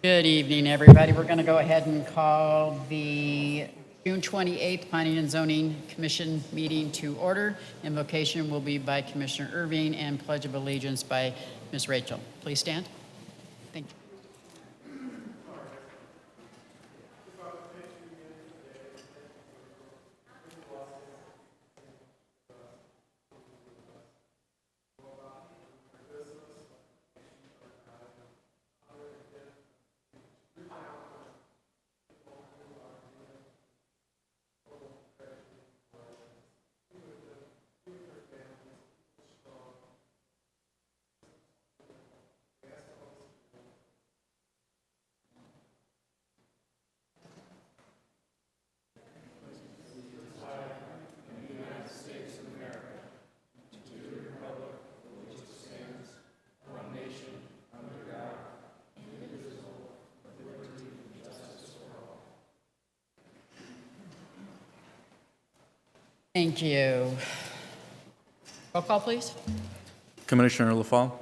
Good evening, everybody. We're going to go ahead and call the June 28th Planning and Zoning Commission meeting to order. Invocation will be by Commissioner Irving and Pledge of Allegiance by Ms. Rachel. Please stand. Thank you. Thank you. Roll call, please. Commissioner LaFalle,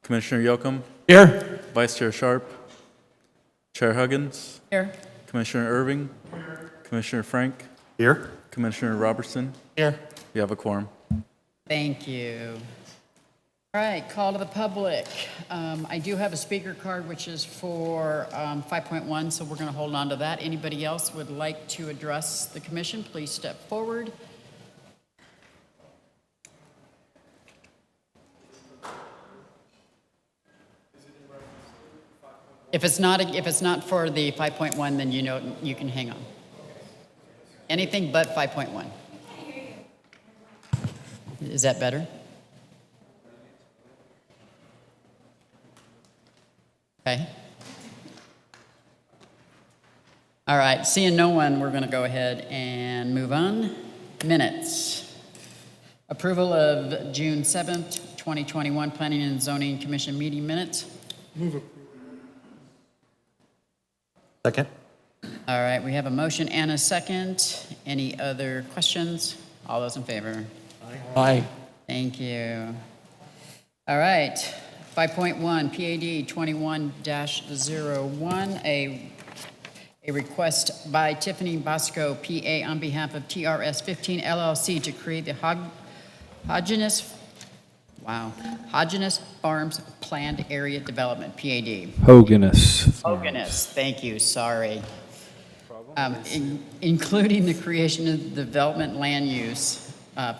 Commissioner Yocum, Here. Vice Chair Sharp, Chair Huggins, Here. Commissioner Irving, Commissioner Frank, Here. Commissioner Robertson. Here. You have a quorum. Thank you. All right, call to the public. I do have a speaker card, which is for 5.1, so we're going to hold on to that. Anybody else would like to address the commission, please step forward. If it's not for the 5.1, then you can hang on. Anything but 5.1. Is that better? Okay. All right, seeing no one, we're going to go ahead and move on. Minutes. Approval of June 7th, 2021 Planning and Zoning Commission meeting minutes. Move it. Second. All right, we have a motion and a second. Any other questions? All those in favor? Aye. Thank you. All right, 5.1, PAD 21-01, a request by Tiffany Bosco, PA, on behalf of TRS 15 LLC to create the Hodgeness Farms Planned Area Development, PAD. Hoganess, thank you, sorry. Including the creation of development land use,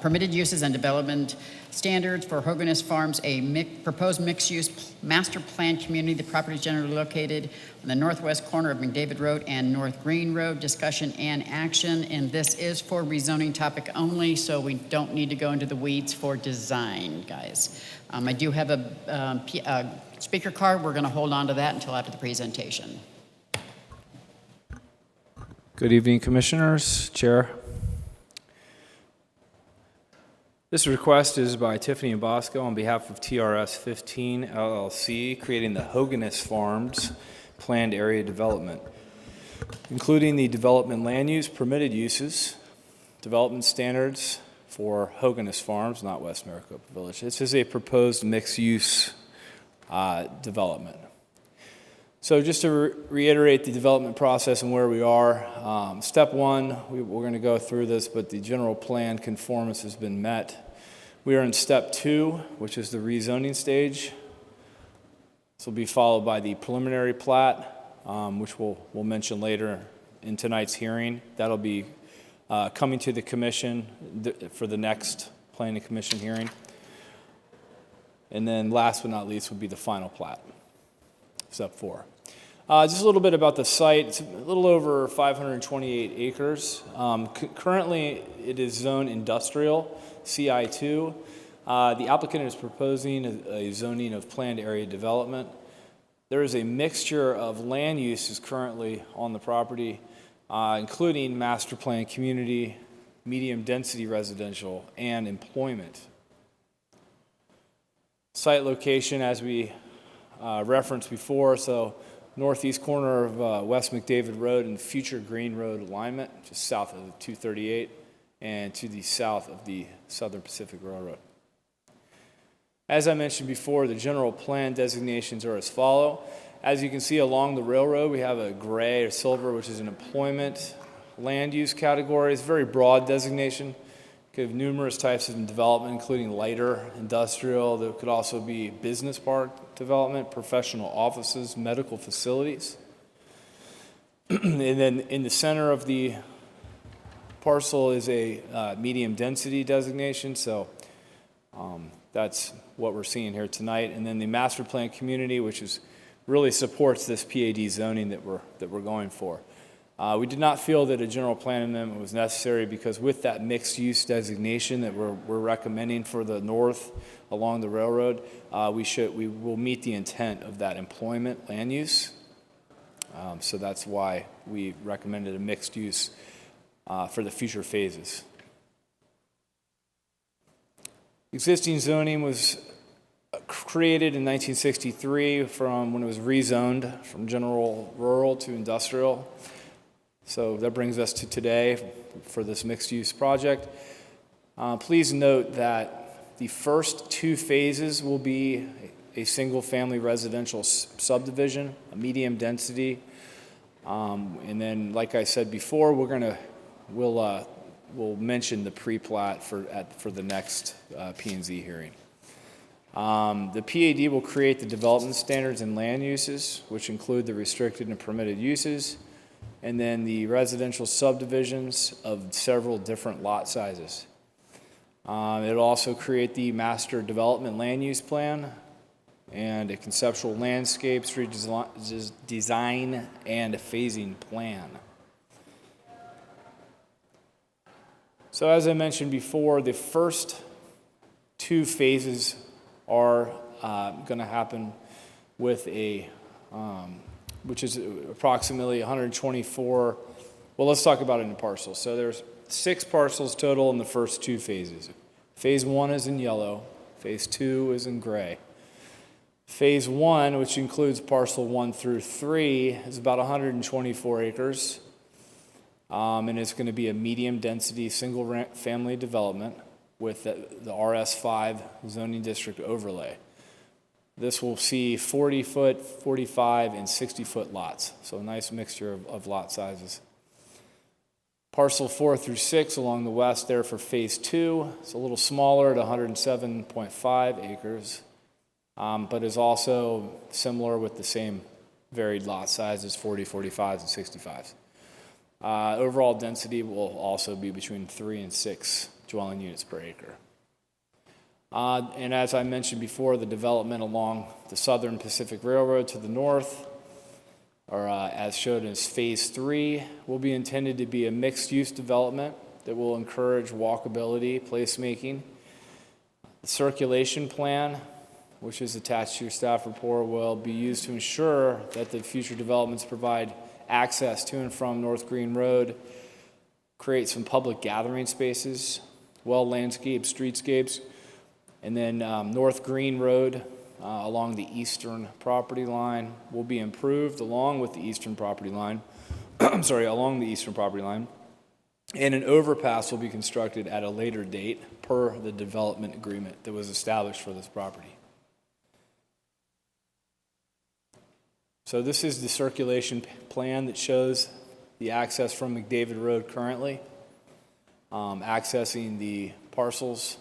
permitted uses and development standards for Hoganess Farms, a proposed mixed-use master plan community. The property is generally located on the northwest corner of McDavid Road and North Green Road. Discussion and action, and this is for rezoning topic only, so we don't need to go into the weeds for design, guys. I do have a speaker card. We're going to hold on to that until after the presentation. Good evening, Commissioners, Chair. This request is by Tiffany and Bosco on behalf of TRS 15 LLC, creating the Hoganess Farms Planned Area Development, including the development land use, permitted uses, development standards for Hoganess Farms, not West Maricopa Village. This is a proposed mixed-use development. So just to reiterate the development process and where we are, step one, we're going to go through this, but the general plan conformance has been met. We are in step two, which is the rezoning stage. This will be followed by the preliminary plat, which we'll mention later in tonight's hearing. That'll be coming to the commission for the next planning commission hearing. And then last but not least would be the final plat, step four. Just a little bit about the site. It's a little over 528 acres. Currently, it is zoned industrial, CI2. The applicant is proposing a zoning of planned area development. There is a mixture of land uses currently on the property, including master plan community, medium density residential, and employment. Site location, as we referenced before, so northeast corner of West McDavid Road and future Green Road alignment, just south of the 238 and to the south of the Southern Pacific Railroad. As I mentioned before, the general plan designations are as follow. As you can see along the railroad, we have a gray or silver, which is an employment land use category. It's a very broad designation. Could have numerous types of development, including lighter industrial. There could also be business park development, professional offices, medical facilities. And then in the center of the parcel is a medium density designation. So that's what we're seeing here tonight. And then the master plan community, which is really supports this PAD zoning that we're going for. We did not feel that a general plan amendment was necessary because with that mixed use designation that we're recommending for the north along the railroad, we will meet the intent of that employment land use. So that's why we recommended a mixed use for the future phases. Existing zoning was created in 1963 from when it was rezoned from general rural to industrial. So that brings us to today for this mixed-use project. Please note that the first 2 phases will be a single-family residential subdivision, a medium density, and then, like I said before, we'll mention the pre-plat for the next P&Z hearing. The PAD will create the development standards and land uses, which include the restricted and permitted uses, and then the residential subdivisions of several different lot sizes. It'll also create the master development land use plan and a conceptual landscape, street design, and a phasing plan. So as I mentioned before, the first 2 phases are going to happen with which is approximately 124. Well, let's talk about it in parcels. So there's 6 parcels total in the first 2 phases. Phase 1 is in yellow. Phase 2 is in gray. Phase 1, which includes parcel 1 through 3, is about 124 acres. And it's going to be a medium density single family development with the RS5 zoning district overlay. This will see 40-foot, 45, and 60-foot lots, so a nice mixture of lot sizes. Parcel 4 through 6 along the west there for phase 2. It's a little smaller at 107.5 acres, but is also similar with the same varied lot sizes, 40, 45s, and 65s. Overall density will also be between 3 and 6 dwelling units per acre. And as I mentioned before, the development along the Southern Pacific Railroad to the north, or as shown as Phase 3, will be intended to be a mixed-use development that will encourage walkability, placemaking. The circulation plan, which is attached to your staff report, will be used to ensure that the future developments provide access to and from North Green Road, create some public gathering spaces, well-landscaped streetscapes, and then North Green Road along the eastern property line will be improved along with the eastern property line. Along the eastern property line. And an overpass will be constructed at a later date per the development agreement that was established for this property. So this is the circulation plan that shows the access from McDavid Road currently, accessing the parcels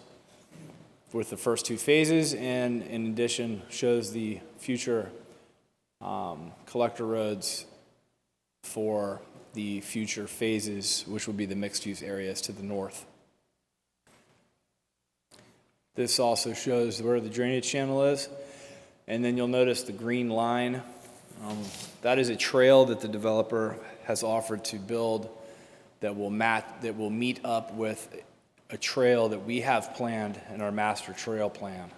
with the first 2 phases, and in addition shows the future collector roads for the future phases, which will be the mixed-use areas to the north. This also shows where the drainage channel is, and then you'll notice the green line. That is a trail that the developer has offered to build that will meet up with a trail that we have planned in our master trail plan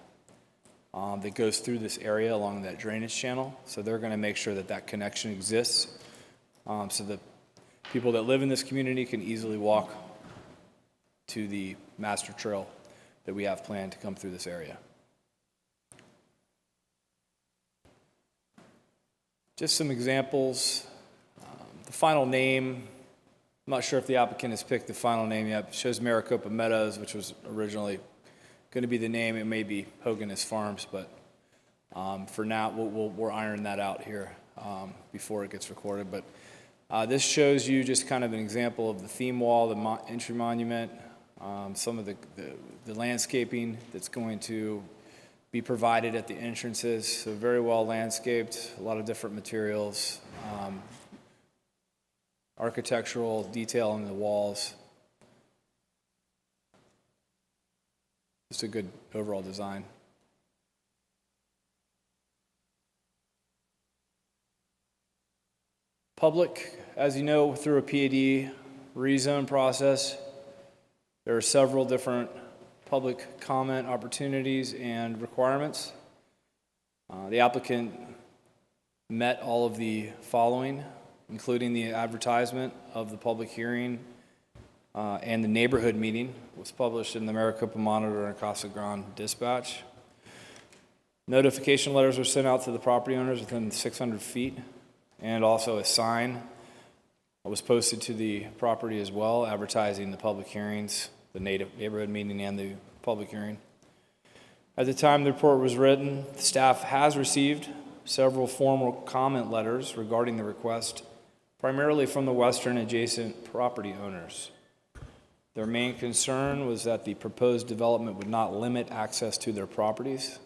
that goes through this area along that drainage channel. So they're going to make sure that that connection exists so that people that live in this community can easily walk to the master trail that we have planned to come through this area. Just some examples. The final name, I'm not sure if the applicant has picked the final name yet. It shows Maricopa Meadows, which was originally going to be the name. It may be Hoganess Farms, but For now, we're ironing that out here before it gets recorded. But this shows you just kind of an example of the theme wall, the entry monument, some of the landscaping that's going to be provided at the entrances. So very well landscaped, a lot of different materials, architectural detail on the walls. Just a good overall design. Public, as you know, through a PAD rezone process, there are several different public comment opportunities and requirements. The applicant met all of the following, including the advertisement of the public hearing and the neighborhood meeting was published in the Maricopa Monitor and Casa Grande Dispatch. Notification letters were sent out to the property owners within 600 feet, and also a sign was posted to the property as well, advertising the public hearings, the neighborhood meeting, and the public hearing. At the time the report was written, the staff has received several formal comment letters regarding the request, primarily from the western adjacent property owners. Their main concern was that the proposed development would not limit access to their properties.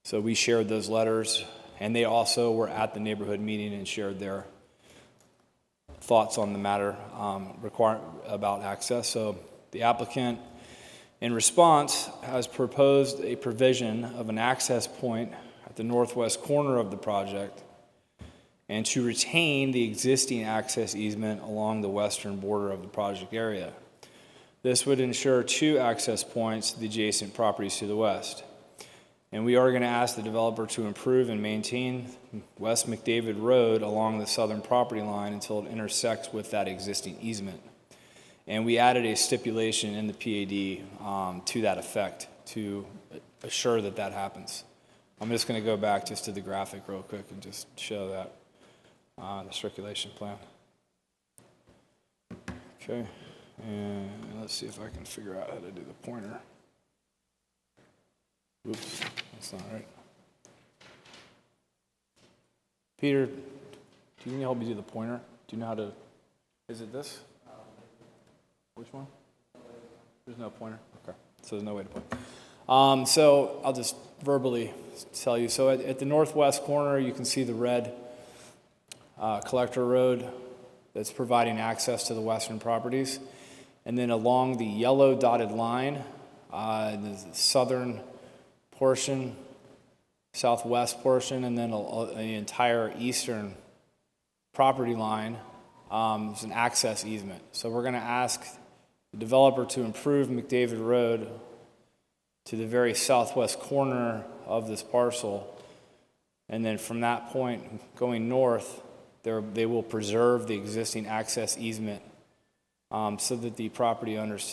So we shared those letters, and they also were at the neighborhood meeting and shared their thoughts on the matter about access. So the applicant, in response, has proposed a provision of an access point at the northwest corner of the project and to retain the existing access easement along the western border of the project area. This would ensure 2 access points to the adjacent properties to the west. And we are going to ask the developer to improve and maintain West McDavid Road along the southern property line until it intersects with that existing easement. And we added a stipulation in the PAD to that effect to assure that that happens. I'm just going to go back just to the graphic real quick and just show that, the circulation plan. Okay, and let's see if I can figure out how to do the pointer. Oops, that's not right. Peter, do you need help me do the pointer? Do you know how to, is it this? Which one? There's no pointer? Okay, so there's no way to point. So I'll just verbally tell you. So at the northwest corner, you can see the red collector road that's providing access to the western properties. And then along the yellow dotted line, the southern portion, southwest portion, and then the entire eastern property line is an access easement. So we're going to ask the developer to improve McDavid Road to the very southwest corner of this parcel. And then from that point going north, they will preserve the existing access easement so that the property owners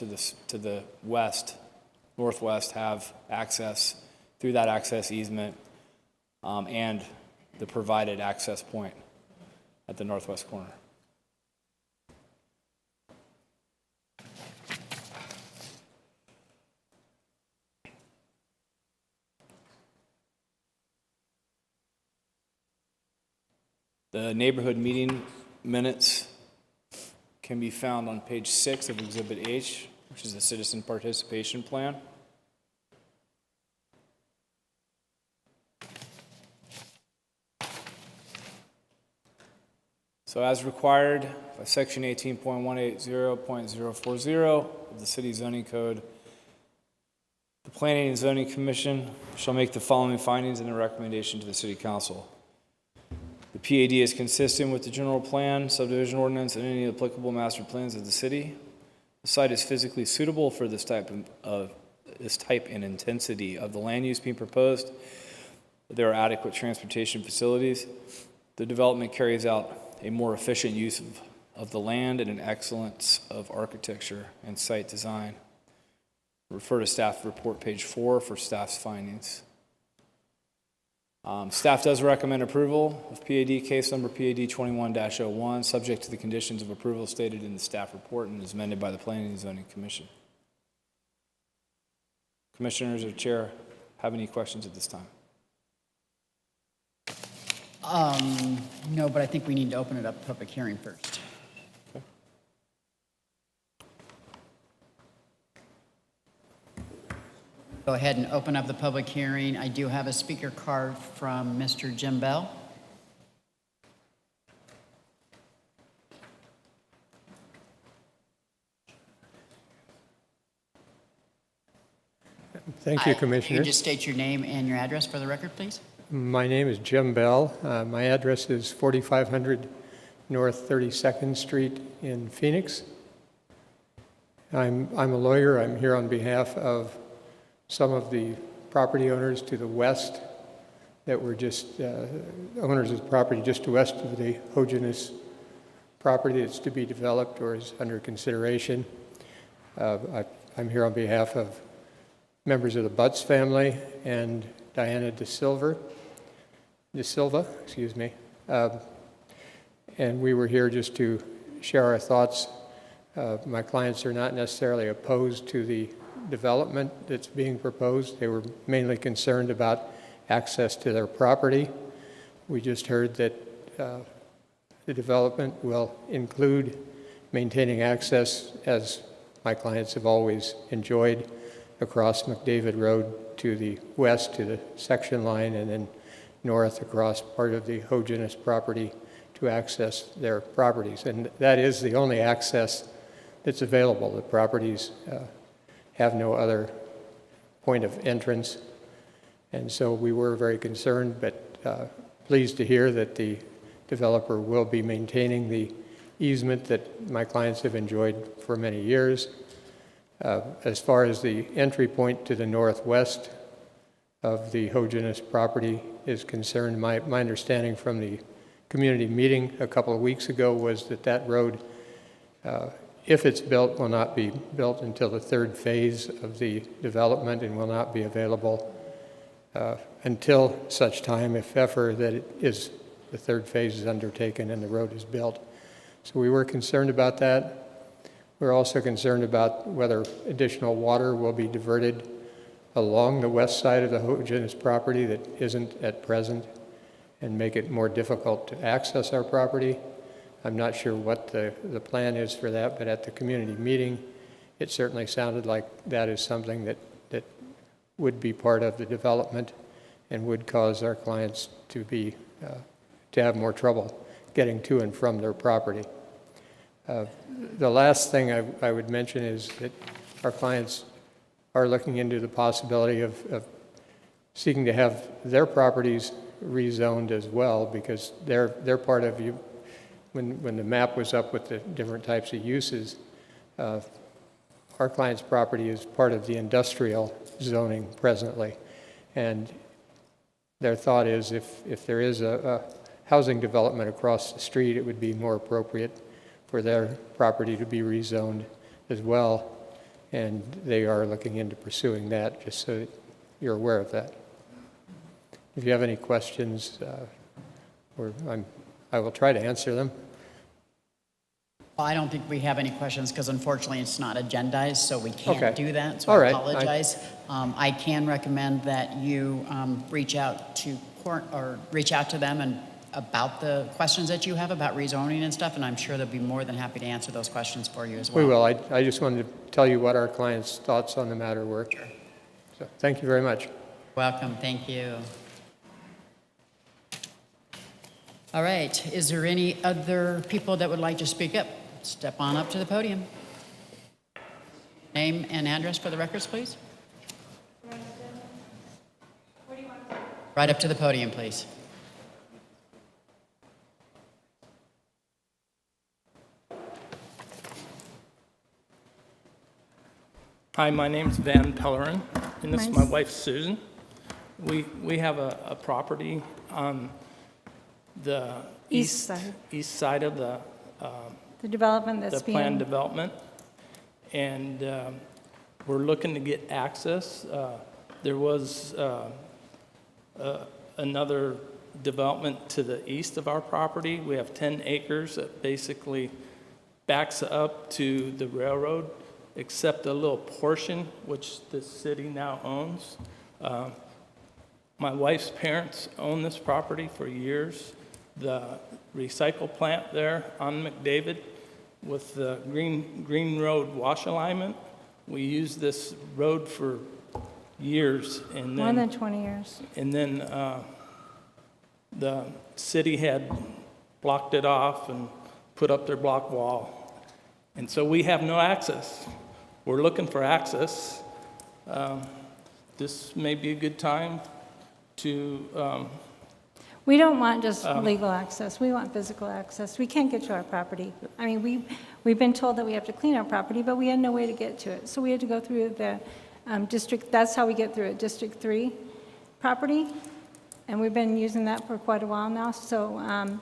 to the west, northwest, have access through that access easement and the provided access point at the northwest corner. The neighborhood meeting minutes can be found on page 6 of Exhibit H, which is the citizen participation plan. So as required by section 18.180.040 of the City Zoning Code, the Planning and Zoning Commission shall make the following findings and a recommendation to the City Council. The PAD is consistent with the general plan, subdivision ordinance, and any applicable master plans of the city. The site is physically suitable for this type and intensity of the land use being proposed. There are adequate transportation facilities. The development carries out a more efficient use of the land and an excellence of architecture and site design. Refer to staff report page 4 for staff's findings. Staff does recommend approval of PAD case number PAD 21-01, subject to the conditions of approval stated in the staff report and is amended by the Planning and Zoning Commission. Commissioners or Chair, have any questions at this time? No, but I think we need to open it up public hearing first. Go ahead and open up the public hearing. I do have a speaker card from Mr. Jim Bell. Thank you, You Commissioner. just state your name and your address for the record, please. My name is Jim Bell. My address is 4500 North 32nd Street in Phoenix. I'm a lawyer. I'm here on behalf of some of the property owners to the west that were just owners of the property just to west of the Hogeness property that's to be developed or is under consideration. I'm here on behalf of members of the Butts family and Diana De Silva, excuse me. And we were here just to share our thoughts. My clients are not necessarily opposed to the development that's being proposed. They were mainly concerned about access to their property. We just heard that the development will include maintaining access, as my clients have always enjoyed, across McDavid Road to the west to the section line, and then north across part of the Hogeness property to access their properties. And that is the only access that's available. The properties have no other point of entrance. And so we were very concerned, but pleased to hear that the developer will be maintaining the easement that my clients have enjoyed for many years. As far as the entry point to the northwest of the Hogeness property is concerned, my understanding from the community meeting a couple of weeks ago was that that road, if it's built, will not be built until the third phase of the development and will not be available until such time, if ever, that the third phase is undertaken and the road is built. So we were concerned about that. We're also concerned about whether additional water will be diverted along the west side of the Hogeness property that isn't at present and make it more difficult to access our property. I'm not sure what the plan is for that, but at the community meeting, it certainly sounded like that is something that would be part of the development and would cause our clients to have more trouble getting to and from their property. The last thing I would mention is that our clients are looking into the possibility of seeking to have their properties rezoned as well, because they're part of you. When the map was up with the different types of uses, our client's property is part of the industrial zoning presently. And their thought is if there is a housing development across the street, it would be more appropriate for their property to be rezoned as well. And they are looking into pursuing that, just so that you're aware of that. If you have any questions, I will try to answer them. Well, I don't think we have any questions because unfortunately it's not agendized, so we can't Okay. do that. So All I right. apologize. I can recommend that you reach out to them and about the questions that you have about rezoning and stuff, and I'm sure they'll be more than happy to answer those questions for you as well. We will. I just wanted to tell you what our clients' thoughts on the matter were. Sure. So thank you very much. Welcome. Thank you. All right. Is there any other people that would like to speak up? Step on up to the podium. Name and address for the records, please. Right up to the podium, please. Hi, my name's Van Pellerin, and this is my wife Susan. We have a property on the East side. of the development that's planned being, development, and we're looking to get access. There was another development to the east of our property. We have 10 acres that basically backs up to the railroad, except a little portion which the city now owns. My wife's parents owned this property for years. The recycle plant there on McDavid with the Green Road wash alignment, we used this road for years. And More then, than 20 years. and then the city had blocked it off and put up their block wall. And so we have no access. We're looking for access. This may be a good time to, We don't want just legal access, we want physical access. We can't get to our property. I mean, we've been told that we have to clean our property, but we had no way to get to it. So we had to go through the district, that's how we get through it, District 3 property. And we've been using that for quite a while now, so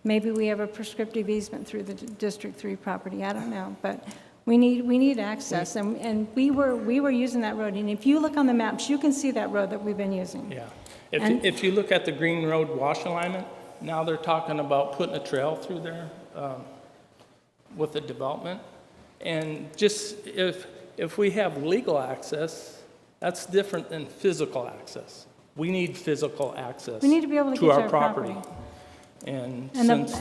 maybe we have a prescriptive easement through the District 3 property, I don't know. But we need access, and we were using that road. And if you look on the maps, you can see that road that we've been using. yeah. And- If you look at the Green Road wash alignment, now they're talking about putting a trail through there with the development. And just if we have legal access, that's different than physical access. We need physical access We need to be able to get to our our property. property. And And the- since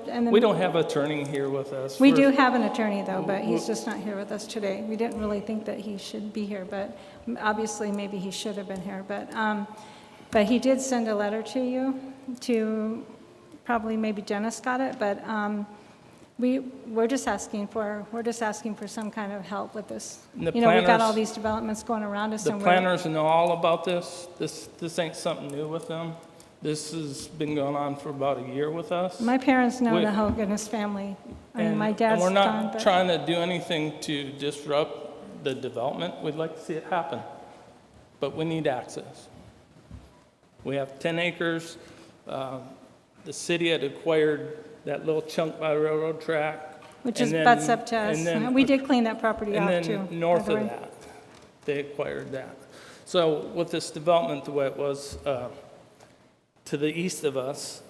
and the- we don't have an attorney here with us. We we're- do have an attorney, though, but he's just not here with us today. We didn't really think that he should be here, but obviously, maybe he should have been here. But he did send a letter to you, to, probably maybe Dennis got it, but we're just asking for some kind of help with this. And the You know, we've got planners- all these developments going around us, The and we're, planners know all about this. This ain't something new with them. This has been going on for about a year with us. my parents know We- the Hoganist family. I mean, And- my dad's And we're gone, not but trying to do anything to disrupt the development. We'd like to see it happen, but we need access. We have 10 acres. The city had acquired that little chunk by the railroad track. which and is then- butts up to us. and then- We did clean that property And off, too. then by north the of way. that, they acquired that. So with this development, the way it was to the east of us,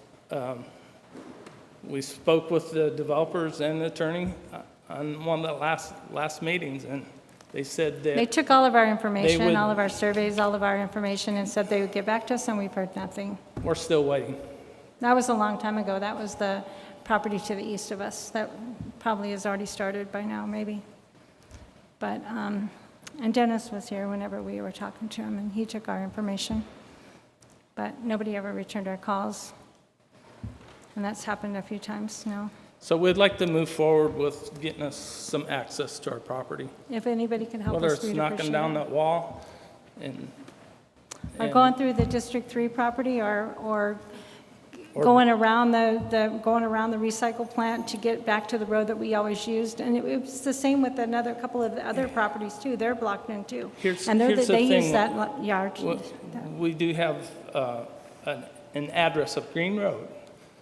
we spoke with the developers and the attorney on one of the last meetings, and they said They that took all of our information, would- all of our surveys, all of our information, and said they would get back to us, and we've heard nothing. we're still waiting. That was a long time ago. That was the property to the east of us. That probably has already started by now, maybe. But, and Dennis was here whenever we were talking to him, and he took our information. But nobody ever returned our calls. And that's happened a few times now. So we'd like to move forward with getting us some access to our property, If anybody can help whether us, it's we'd knocking appreciate down it. that wall and. Or and- going through the District 3 property, or Or- going around going around the recycle plant to get back to the road that we always used. And it was the same with another couple of the other properties too. They're blocked in too. Here's- And here's the they use thing. that yard. We do have an address of Green Road.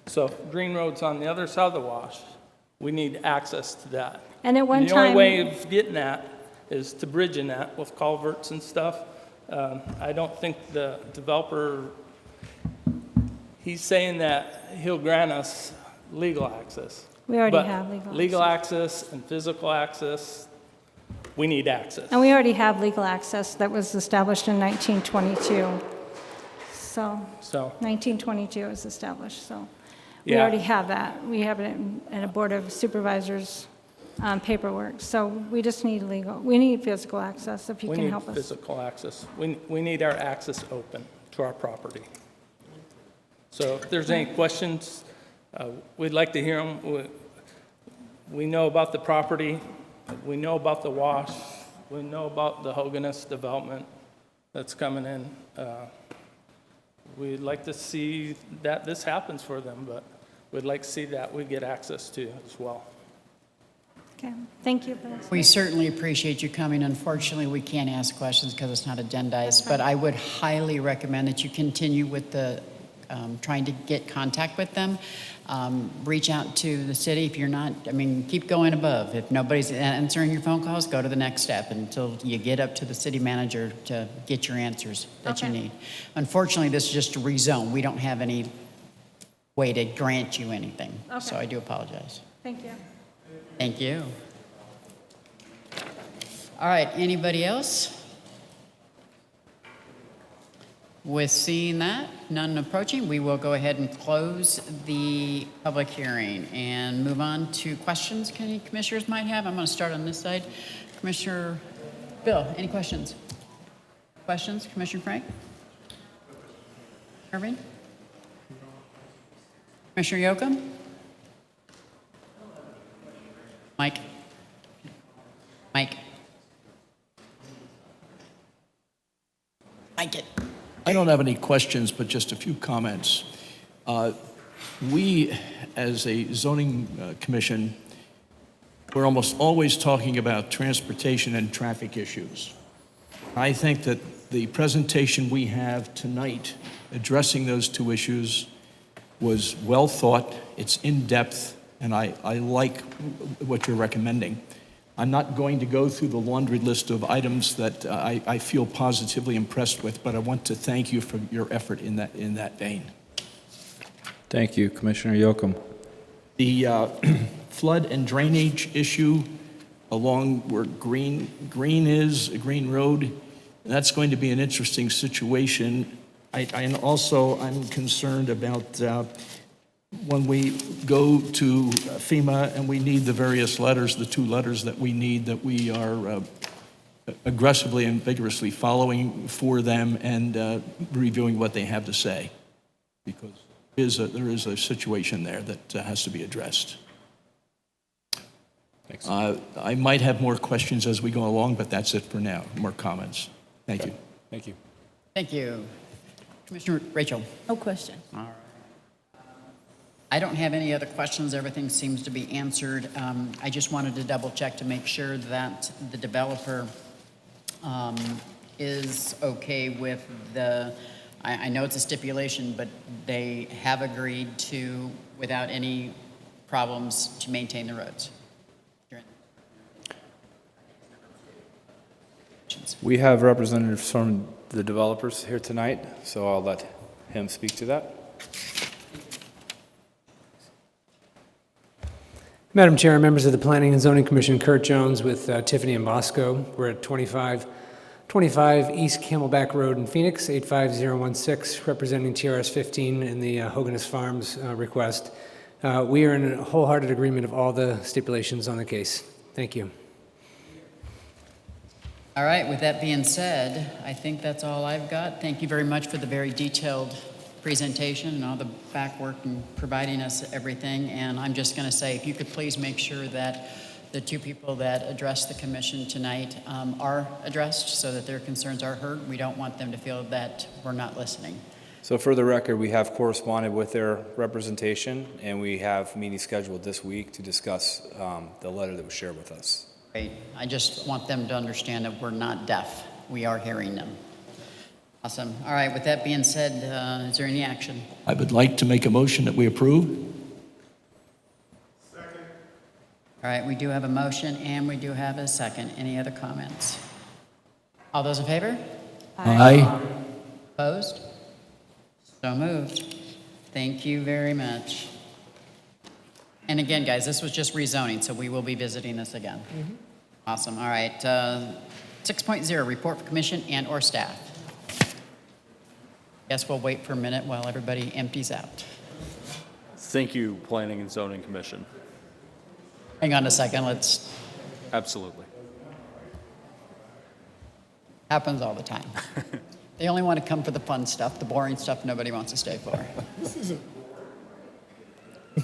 So if Green Road's on the other side of the wash, we need access to that. And at one The only time, way of getting that is to bridging that with culverts and stuff. I don't think the developer, he's saying that he'll grant us legal access. we already But have legal legal access. access and physical access, we need access. And we already have legal access that was established in 1922. So, So, 1922 was established, so we Yeah. already have that. We have it in a Board of Supervisors paperwork. So we just need we need physical access if you we can need help us. physical access. We need our access open to our property. So if there's any questions, we'd like to hear them. We know about the property, we know about the wash, we know about the Hoganist development that's coming in. We'd like to see that this happens for them, but we'd like to see that we get access to as well. Okay, thank you for this. We certainly appreciate you coming. Unfortunately, we can't ask questions because it's not agendized, but I would highly recommend that you continue with the, trying to get contact with them. Reach out to the city if you're not, keep going above. If nobody's answering your phone calls, go to the next step until you get up to the city manager to get your answers that you Okay. need. Unfortunately, this is just a rezone. We don't have any way to grant you anything, so Okay. I do apologize. Thank you. Thank you. All right, anybody else? With seeing that, none approaching, we will go ahead and close the public hearing and move on to questions any commissioners might have. I'm going to start on this side. Commissioner Bill, any questions? Questions? Commissioner Frank? Irving? Commissioner Yocum? Mike? Mike? Mike it. I don't have any questions, but just a few comments. We, as a zoning commission, we're almost always talking about transportation and traffic issues. I think that the presentation we have tonight addressing those two issues was well thought, it's in-depth, and I like what you're recommending. I'm not going to go through the laundry list of items that I feel positively impressed with, but I want to thank you for your effort in that vein. Thank you, Commissioner Yocum. The flood and drainage issue along where Green Road, that's going to be an interesting situation. I'm concerned about when we go to FEMA and we need the various letters, the 2 letters that we need, that we are aggressively and vigorously following for them and reviewing what they have to say, because there is a situation there that has to be addressed. Thanks. I might have more questions as we go along, but that's it for now. More comments. Thank you. Thank you. Thank you. Commissioner Rachel? No question. I don't have any other questions. Everything seems to be answered. I just wanted to double check to make sure that the developer is okay with I know it's a stipulation, but they have agreed to, without any problems, to maintain the roads. We have representatives from the developers here tonight, so I'll let him speak to that. Madam Chair, members of the Planning and Zoning Commission, Kurt Jones with Tiffany and Bosco. We're at 2525 East Camelback Road in Phoenix, 85016, representing TRS 15 in the Hoganess Farms request. We are in a wholehearted agreement of all the stipulations on the case. Thank you. All right, with that being said, I think that's all I've got. Thank you very much for the very detailed presentation and all the back work and providing us everything. And I'm just going to say, if you could please make sure that the 2 people that addressed the commission tonight are addressed so that their concerns are heard. We don't want them to feel that we're not listening. So for the record, we have corresponded with their representation, and we have meetings scheduled this week to discuss the letter that was shared with us. Great. I just want them to understand that we're not deaf. We are hearing them. Awesome. All right, with that being said, is there any action? I would like to make a motion that we approve. All right, we do have a motion and we do have a second. Any other comments? All those in favor? Aye. Opposed? So moved. Thank you very much. And again, guys, this was just rezoning, so we will be visiting this again. Mm-hmm. Awesome. All right. 6.0, report for commission and or staff. Guess we'll wait for a minute while everybody empties out. Thank you, Planning and Zoning Commission. Hang on a second. Let's. Absolutely. Happens all the time. They only want to come for the fun stuff. The boring stuff nobody wants to stay for.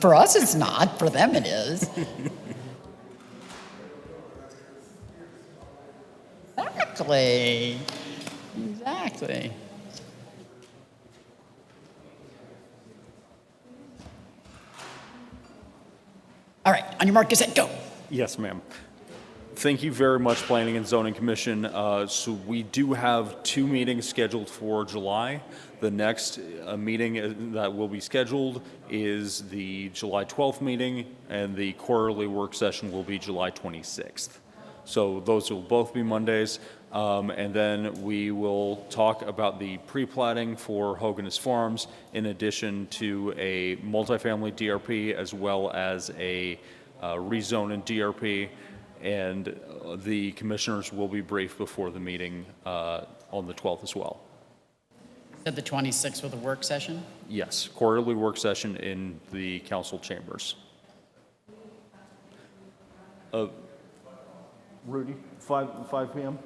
For us, it's not. For them, it is. Exactly. Exactly. All right, on your mark, get set, go. Yes, ma'am. Thank you very much, Planning and Zoning Commission. So we do have 2 meetings scheduled for July. The next meeting that will be scheduled is the July 12th meeting, and the quarterly work session will be July 26th. So those will both be Mondays. And then we will talk about the pre-platting for Hoganess Farms, in addition to a multifamily DRP as well as a rezone and DRP. And the commissioners will be briefed before the meeting on the 12th as well. Said the 26th with a work session? Yes, quarterly work session in the council chambers. Rudy, 5 p.m.?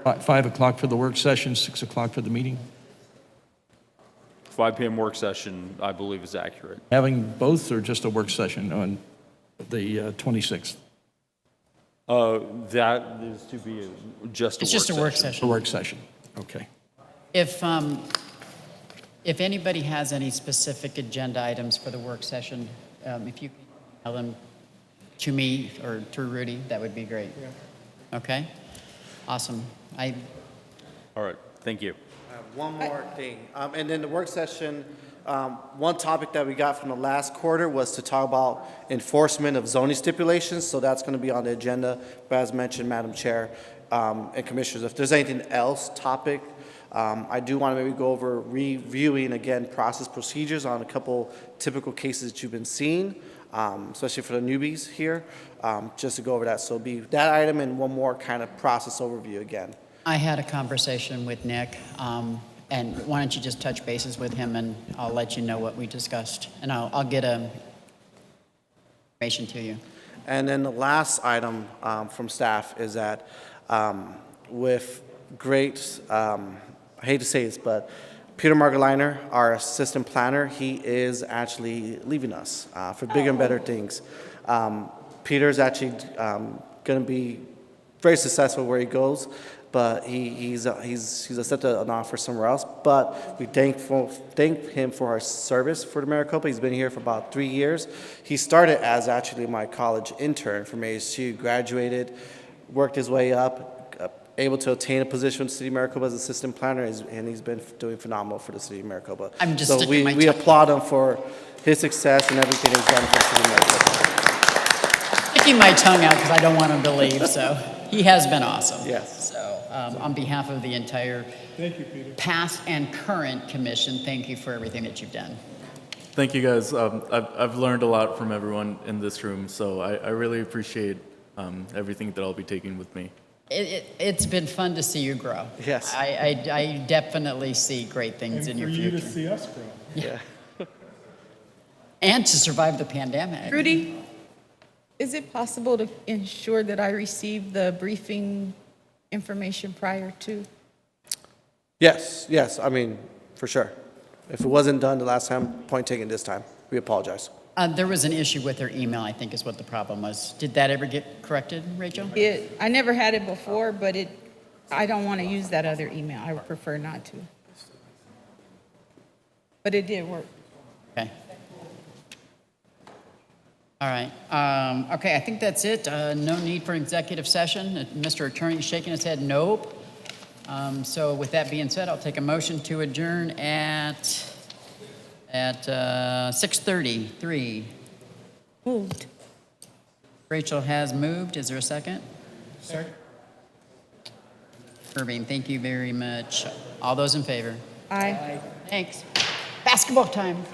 5 o'clock for the work session, 6 o'clock for the meeting? 5 p.m. work session, I believe, is accurate. Having both or just a work session on the 26th? That is to be just a work session. It's just a work A session. work session, okay. If anybody has any specific agenda items for the work session, if you can tell them to me or through Rudy, that would be great. Okay? Awesome. All right, thank you. One more thing, and then the work session, one topic that we got from the last quarter was to talk about enforcement of zoning stipulations, so that's going to be on the agenda. But as mentioned, Madam Chair and Commissioners, if there's anything else topic, I do want to maybe go over reviewing again process procedures on a couple typical cases that you've been seeing, especially for the newbies here, just to go over that. So it'll be that item and one more kind of process overview again. I had a conversation with Nick, and why don't you just touch bases with him, and I'll let you know what we discussed, and I'll get information to you. And then the last item from staff is that with great, I hate to say this, but Peter Margoliner, our assistant planner, he is actually leaving us for bigger and better things. Peter's actually going to be very successful where he goes, but he's accepted an offer somewhere else. But we thank him for our service for the Maricopa. He's been here for about 3 years. He started as actually my college intern from ASU, graduated, worked his way up, able to attain a position with the City of Maricopa as assistant planner, and he's been doing phenomenal for the City of Maricopa. I'm just so sticking my we tongue- applaud him for his success and everything he's done for the City of Maricopa. Sticking my tongue out because I don't want him to leave, so he has been awesome. Yes. So on behalf of the entire past and current commission, thank you for everything that you've done. Thank you, guys. I've learned a lot from everyone in this room, so I really appreciate everything that I'll be taking with me. It's been fun to see you grow. Yes. I definitely see great things in your future. And for you to see us grow. Yeah. And to survive the pandemic. Rudy, is it possible to ensure that I receive the briefing information prior to? Yes, I mean, for sure. If it wasn't done the last time, point taken this time. We apologize. There was an issue with her email, I think is what the problem was. Did that ever get corrected, Rachel? I never had it before, but I don't want to use that other email. I would prefer not to. But it did work. Okay. All right. Okay, I think that's it. No need for executive session. Mr. Attorney is shaking his head, nope. So with that being said, I'll take a motion to adjourn at 6:33. Moved. Rachel has moved. Is there a second? Second. Irving, thank you very much. All those in favor? Aye. Thanks. Basketball time.